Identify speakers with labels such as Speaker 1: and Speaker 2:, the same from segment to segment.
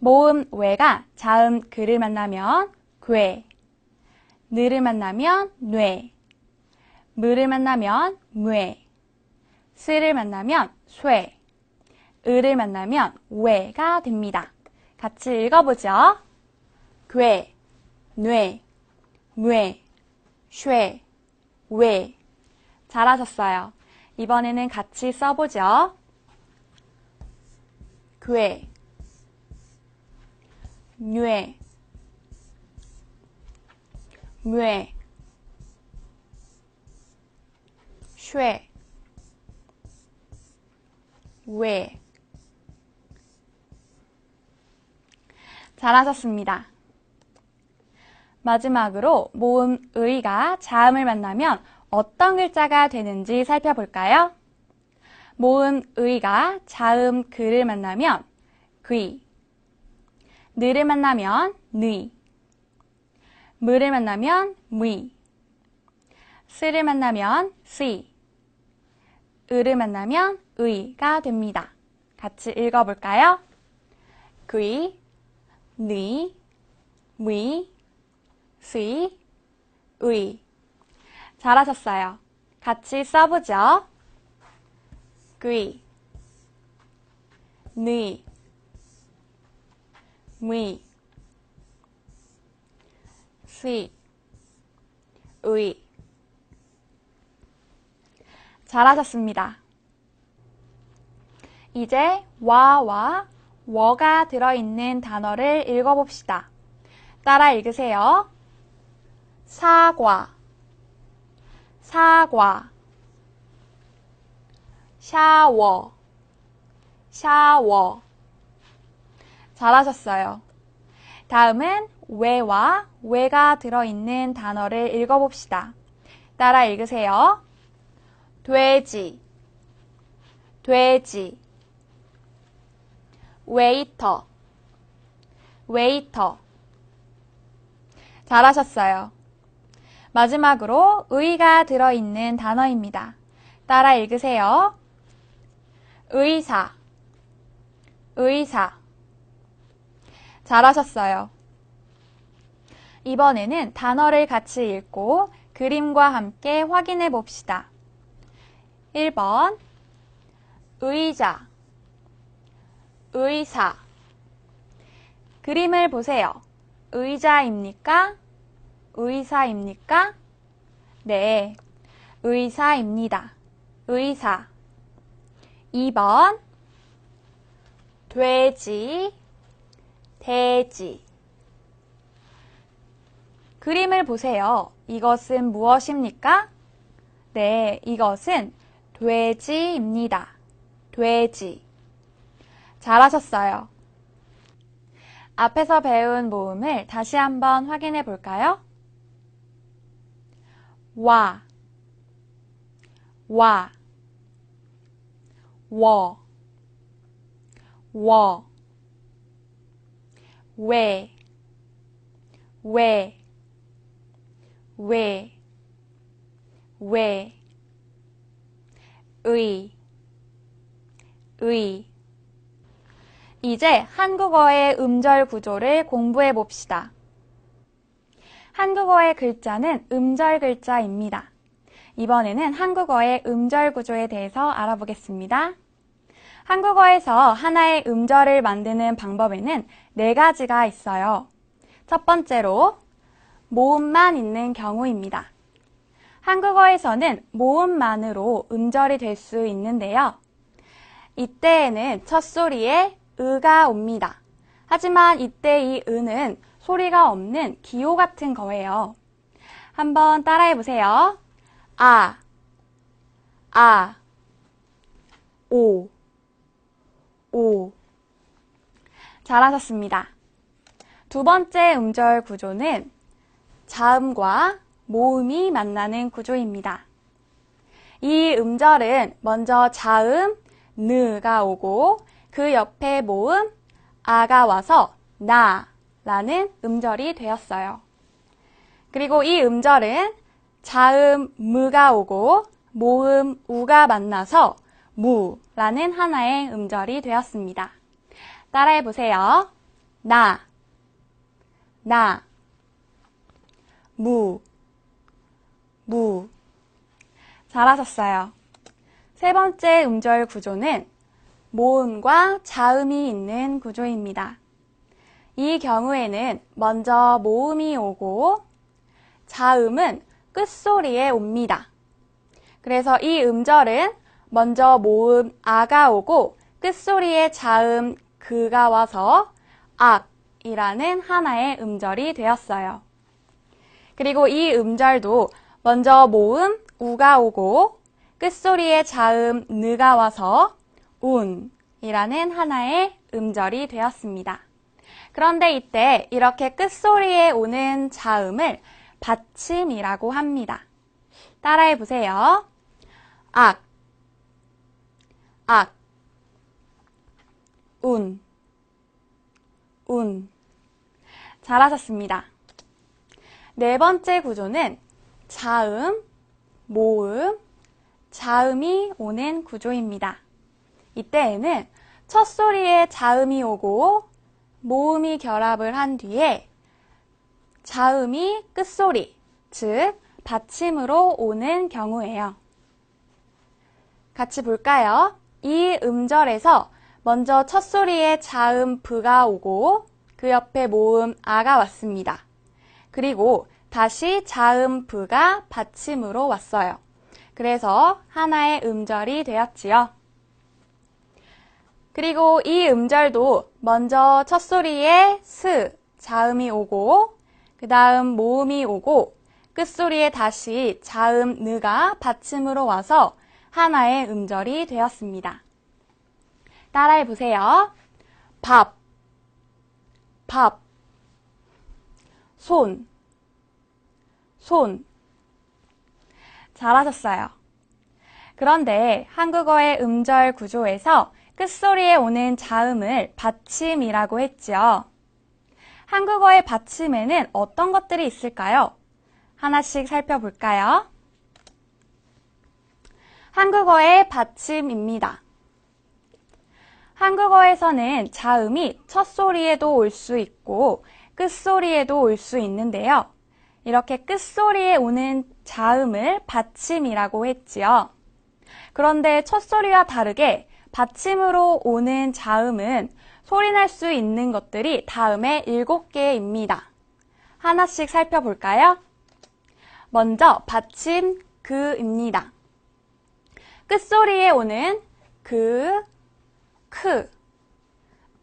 Speaker 1: 모음 외가 자음 그를 만나면 괴, 느를 만나면 뇌, 무를 만나면 뇌, 스를 만나면 쇠, 을을 만나면 외가 됩니다. 같이 읽어보죠. 괴, 뇌, 뇌, 쇠, 외. 잘하셨어요. 이번에는 같이 써보죠. 괴, 뇌, 뇌, 쇠, 외. 잘하셨습니다. 마지막으로 모음 의가 자음을 만나면 어떤 글자가 되는지 살펴볼까요? 모음 의가 자음 그를 만나면 귀, 느를 만나면 느, 무를 만나면 무, 스를 만나면 시, 을을 만나면 의가 됩니다. 같이 읽어볼까요? 귀, 느, 무, 시, 의. 잘하셨어요. 같이 써보죠. 귀, 느, 무, 시, 의. 잘하셨습니다. 이제 와와 워가 들어있는 단어를 읽어봅시다. 따라 읽으세요. 사과, 사과, 샤워, 샤워. 잘하셨어요. 다음은 왜와 왜가 들어있는 단어를 읽어봅시다. 따라 읽으세요. 돼지, 돼지, 웨이터, 웨이터. 잘하셨어요. 마지막으로 의가 들어있는 단어입니다. 따라 읽으세요. 의사, 의사. 잘하셨어요. 이번에는 단어를 같이 읽고 그림과 함께 확인해 봅시다. 1번 의자, 의사. 그림을 보세요. 의자입니까? 의사입니까? 네, 의사입니다. 의사. 2번 돼지, 돼지. 그림을 보세요. 이것은 무엇입니까? 네, 이것은 돼지입니다. 돼지. 잘하셨어요. 앞에서 배운 모음을 다시 한번 확인해 볼까요? 와, 와, 워, 워, 왜, 왜, 왜, 왜, 의, 의. 이제 한국어의 음절 구조를 공부해 봅시다. 한국어의 글자는 음절 글자입니다. 이번에는 한국어의 음절 구조에 대해서 알아보겠습니다. 한국어에서 하나의 음절을 만드는 방법에는 4가지가 있어요. 첫 번째로 모음만 있는 경우입니다. 한국어에서는 모음만으로 음절이 될 수 있는데요. 이때에는 첫 소리에 으가 옵니다. 하지만 이때 이 으는 소리가 없는 기호 같은 거예요. 한번 따라해 보세요. 아, 아, 오, 오. 잘하셨습니다. 두 번째 음절 구조는 자음과 모음이 만나는 구조입니다. 이 음절은 먼저 자음 느가 오고 그 옆에 모음 아가 와서 나라는 음절이 되었어요. 그리고 이 음절은 자음 무가 오고 모음 우가 만나서 무라는 하나의 음절이 되었습니다. 따라해 보세요. 나, 나, 무, 무. 잘하셨어요. 세 번째 음절 구조는 모음과 자음이 있는 구조입니다. 이 경우에는 먼저 모음이 오고 자음은 끝소리에 옵니다. 그래서 이 음절은 먼저 모음 아가 오고 끝소리에 자음 그가 와서 악이라는 하나의 음절이 되었어요. 그리고 이 음절도 먼저 모음 우가 오고 끝소리에 자음 느가 와서 운이라는 하나의 음절이 되었습니다. 그런데 이때 이렇게 끝소리에 오는 자음을 받침이라고 합니다. 따라해 보세요. 악, 악, 운. 잘하셨습니다. 네 번째 구조는 자음, 모음, 자음이 오는 구조입니다. 이때에는 첫 소리에 자음이 오고 모음이 결합을 한 뒤에 자음이 끝소리, 즉 받침으로 오는 경우예요. 같이 볼까요? 이 음절에서 먼저 첫 소리에 자음 브가 오고 그 옆에 모음 아가 왔습니다. 그리고 다시 자음 브가 받침으로 왔어요. 그래서 하나의 음절이 되었지요. 그리고 이 음절도 먼저 첫 소리에 스, 자음이 오고 그 다음 모음이 오고 끝소리에 다시 자음 느가 받침으로 와서 하나의 음절이 되었습니다. 따라해 보세요. 밥, 밥, 손, 손. 잘하셨어요. 그런데 한국어의 음절 구조에서 끝소리에 오는 자음을 받침이라고 했죠. 한국어의 받침에는 어떤 것들이 있을까요? 하나씩 살펴볼까요? 한국어의 받침입니다. 한국어에서는 자음이 첫 소리에도 올 수 있고 끝소리에도 올 수 있는데요. 이렇게 끝소리에 오는 자음을 받침이라고 했지요. 그런데 첫 소리와 다르게 받침으로 오는 자음은 소리낼 수 있는 것들이 다음에 7개입니다. 하나씩 살펴볼까요? 먼저 받침 그입니다. 끝소리에 오는 그, 크.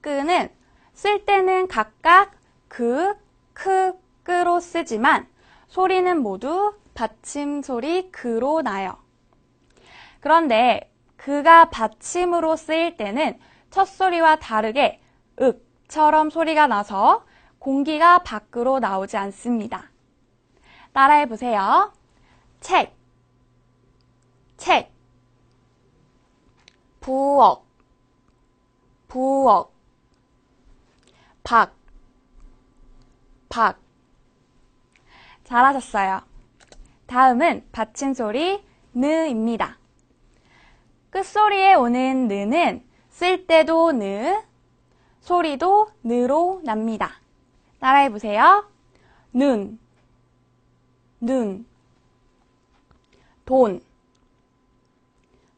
Speaker 1: 끄는 쓸 때는 각각 그, 크, 끄로 쓰지만 소리는 모두 받침 소리 그로 나요. 그런데 그가 받침으로 쓰일 때는 첫 소리와 다르게 윽처럼 소리가 나서 공기가 밖으로 나오지 않습니다. 따라해 보세요. 책, 책, 부엌, 부엌, 박, 박. 잘하셨어요. 다음은 받침 소리 느입니다. 끝소리에 오는 느는 쓸 때도 느, 소리도 느로 납니다. 따라해 보세요. 눈, 눈, 돈,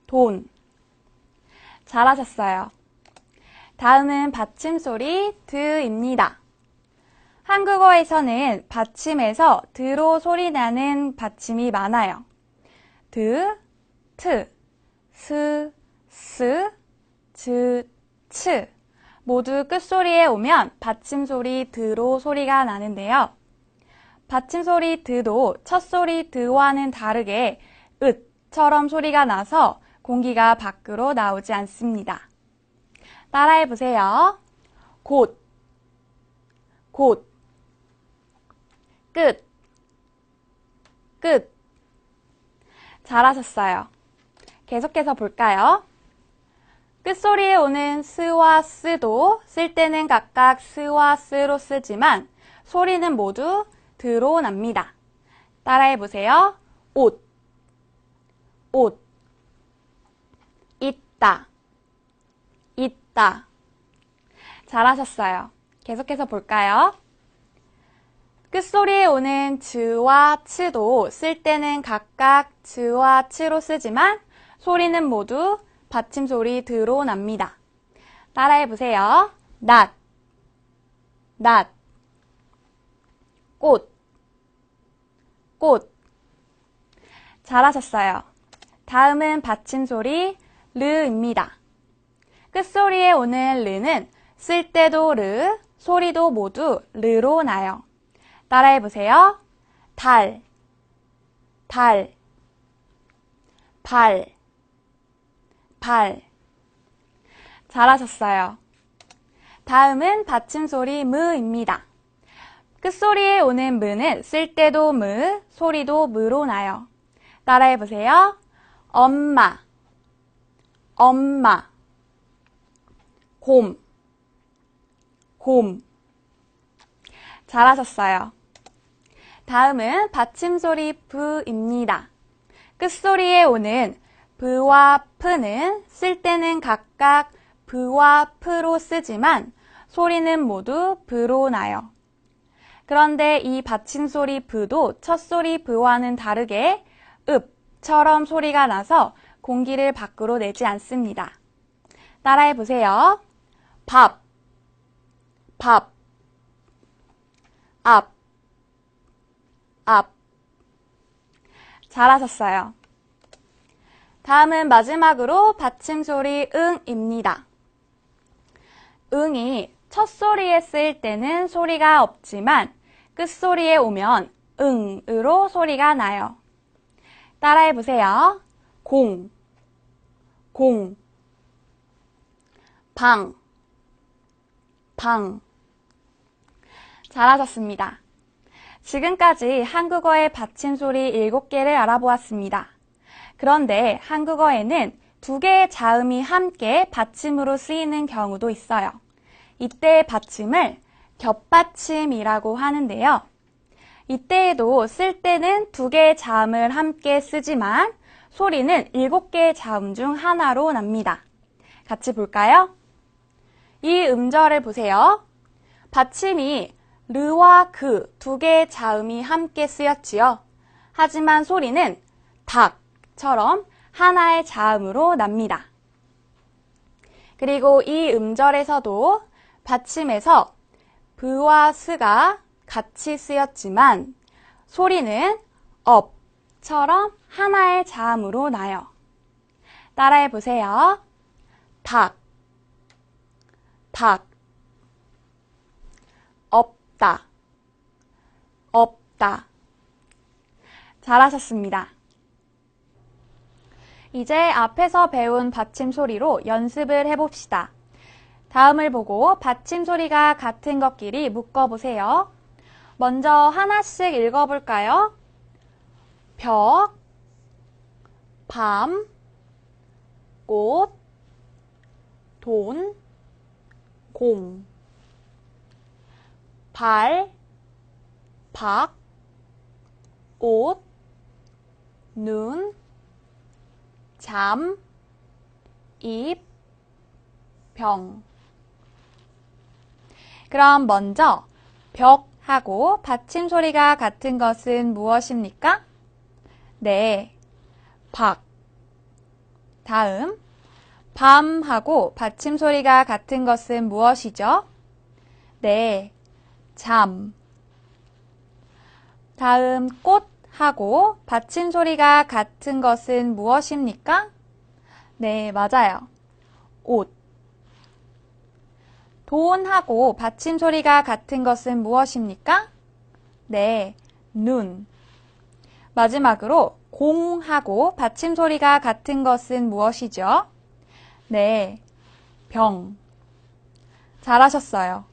Speaker 1: 돈. 잘하셨어요. 다음은 받침 소리 드입니다. 한국어에서는 받침에서 드로 소리 나는 받침이 많아요. 드, 트, 스, 스, 즈, 츠. 모두 끝소리에 오면 받침 소리 드로 소리가 나는데요. 받침 소리 드도 첫 소리 드와는 다르게 으처럼 소리가 나서 공기가 밖으로 나오지 않습니다. 따라해 보세요. 곧, 곧, 끝, 끝. 잘하셨어요. 계속해서 볼까요? 끝소리에 오는 스와 스도 쓸 때는 각각 스와 스로 쓰지만 소리는 모두 드로 납니다. 따라해 보세요. 옷, 옷, 있다, 있다. 잘하셨어요. 계속해서 볼까요? 끝소리에 오는 즈와 츠도 쓸 때는 각각 즈와 츠로 쓰지만 소리는 모두 받침소리 드로 납니다. 따라해보세요. 낫, 낫, 꽃, 꽃. 잘하셨어요. 다음은 받침소리 르입니다. 끝소리에 오는 르는 쓸 때도 르, 소리도 모두 르로 나요. 따라해보세요. 달, 달, 발, 발. 잘하셨어요. 다음은 받침소리 무입니다. 끝소리에 오는 무는 쓸 때도 무, 소리도 무로 나요. 따라해보세요. 엄마, 엄마, 곰, 곰. 잘하셨어요. 다음은 받침소리 부입니다. 끝소리에 오는 부와 프는 쓸 때는 각각 부와 프로 쓰지만 소리는 모두 부로 나요. 그런데 이 받침소리 부도 첫소리 부와는 다르게 읍처럼 소리가 나서 공기를 밖으로 내지 않습니다. 따라해보세요. 밥, 밥, 앞, 앞. 잘하셨어요. 다음은 마지막으로 받침소리 응입니다. 응이 첫소리에 쓰일 때는 소리가 없지만 끝소리에 오면 응으로 소리가 나요. 따라해보세요. 공, 공, 방, 방. 잘하셨습니다. 지금까지 한국어의 받침소리 7개를 알아보았습니다. 그런데 한국어에는 2개의 자음이 함께 받침으로 쓰이는 경우도 있어요. 이때의 받침을 겹받침이라고 하는데요. 이때에도 쓸 때는 2개의 자음을 함께 쓰지만 소리는 7개의 자음 중 하나로 납니다. 같이 볼까요? 이 음절을 보세요. 받침이 르와 그 2개의 자음이 함께 쓰였지요. 하지만 소리는 닭처럼 하나의 자음으로 납니다. 그리고 이 음절에서도 받침에서 브와 스가 같이 쓰였지만 소리는 업처럼 하나의 자음으로 나요. 따라해보세요. 닭, 닭, 없다, 없다. 잘하셨습니다. 이제 앞에서 배운 받침소리로 연습을 해봅시다. 다음을 보고 받침소리가 같은 것끼리 묶어보세요. 먼저 하나씩 읽어볼까요? 벽, 밤, 꽃, 돈, 공. 발, 박, 옷, 눈, 잠, 입, 병. 그럼 먼저 벽하고 받침소리가 같은 것은 무엇입니까? 네, 박. 다음, 밤하고 받침소리가 같은 것은 무엇이죠? 네, 잠. 다음, 꽃하고 받침소리가 같은 것은 무엇입니까? 네, 맞아요. 옷. 돈하고 받침소리가 같은 것은 무엇입니까? 네, 눈. 마지막으로 공하고 받침소리가 같은 것은 무엇이죠? 네, 병. 잘하셨어요.